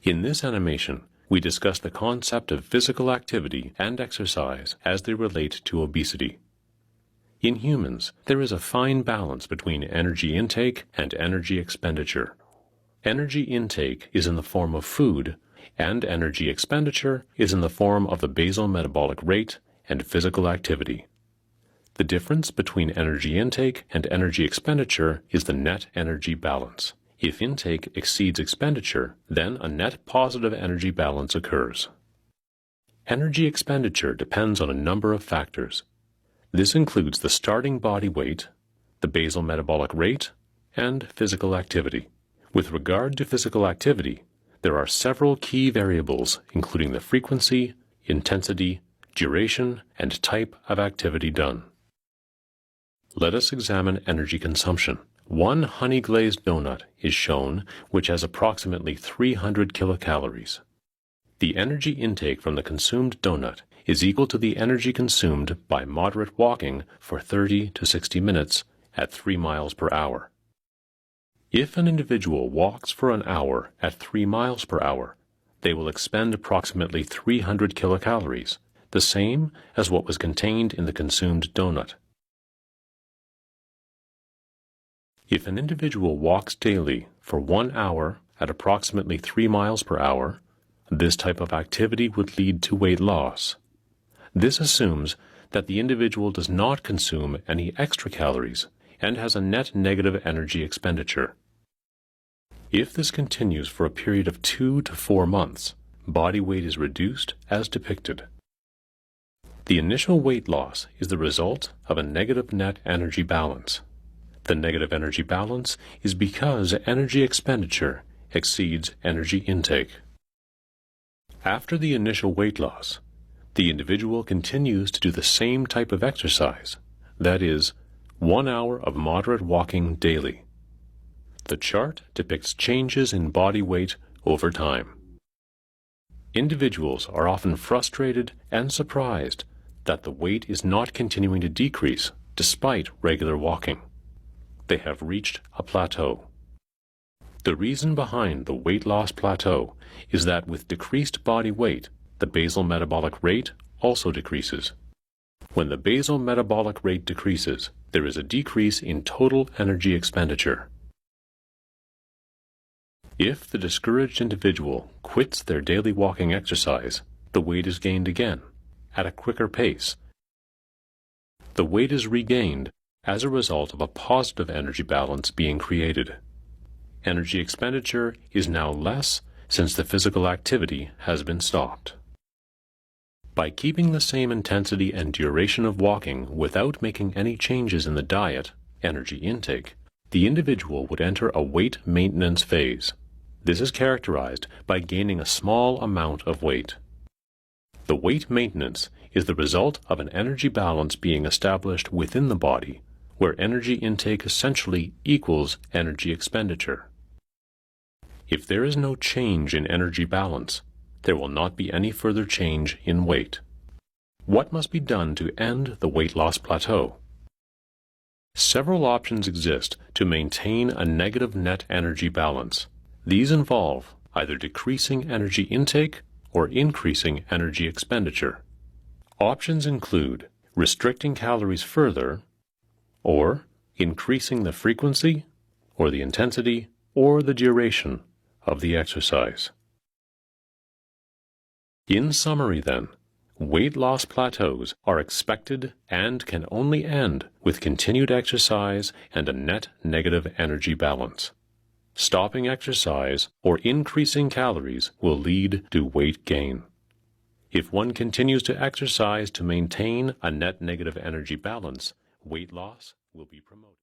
In this animation, we discuss the concept of physical activity and exercise as they relate to obesity. In humans, there is a fine balance between energy intake and energy expenditure. Energy intake is in the form of food, and energy expenditure is in the form of the basal metabolic rate and physical activity. The difference between energy intake and energy expenditure is the net energy balance. If intake exceeds expenditure, then a net positive energy balance occurs. Energy expenditure depends on a number of factors. This includes the starting body weight, the basal metabolic rate, and physical activity. With regard to physical activity, there are several key variables, including the frequency, intensity, duration, and type of activity done. Let us examine energy consumption. One honey-glazed donut is shown, which has approximately 300 kilocalories. The energy intake from the consumed donut is equal to the energy consumed by moderate walking for 30 to 60 minutes at 3 miles per hour. If an individual walks for an hour at 3 miles per hour, they will expend approximately 300 kilocalories, the same as what was contained in the consumed donut. If an individual walks daily for 1 hour at approximately 3 miles per hour, this type of activity would lead to weight loss. This assumes that the individual does not consume any extra calories and has a net negative energy expenditure. If this continues for a period of 2 to 4 months, body weight is reduced as depicted. The initial weight loss is the result of a negative net energy balance. The negative energy balance is because energy expenditure exceeds energy intake. After the initial weight loss, the individual continues to do the same type of exercise, that is, 1 hour of moderate walking daily. The chart depicts changes in body weight over time. Individuals are often frustrated and surprised that the weight is not continuing to decrease despite regular walking. They have reached a plateau. The reason behind the weight loss plateau is that with decreased body weight, the basal metabolic rate also decreases. When the basal metabolic rate decreases, there is a decrease in total energy expenditure. If the discouraged individual quits their daily walking exercise, the weight is gained again, at a quicker pace. The weight is regained as a result of a positive energy balance being created. Energy expenditure is now less since the physical activity has been stopped. By keeping the same intensity and duration of walking without making any changes in the diet, energy intake, the individual would enter a weight maintenance phase. This is characterized by gaining a small amount of weight. The weight maintenance is the result of an energy balance being established within the body, where energy intake essentially equals energy expenditure. If there is no change in energy balance, there will not be any further change in weight. What must be done to end the weight loss plateau? Several options exist to maintain a negative net energy balance. These involve either decreasing energy intake or increasing energy expenditure. Options include restricting calories further, or increasing the frequency, or the intensity, or the duration of the exercise. In summary then, weight loss plateaus are expected and can only end with continued exercise and a net negative energy balance. Stopping exercise or increasing calories will lead to weight gain. If one continues to exercise to maintain a net negative energy balance, weight loss will be promoted.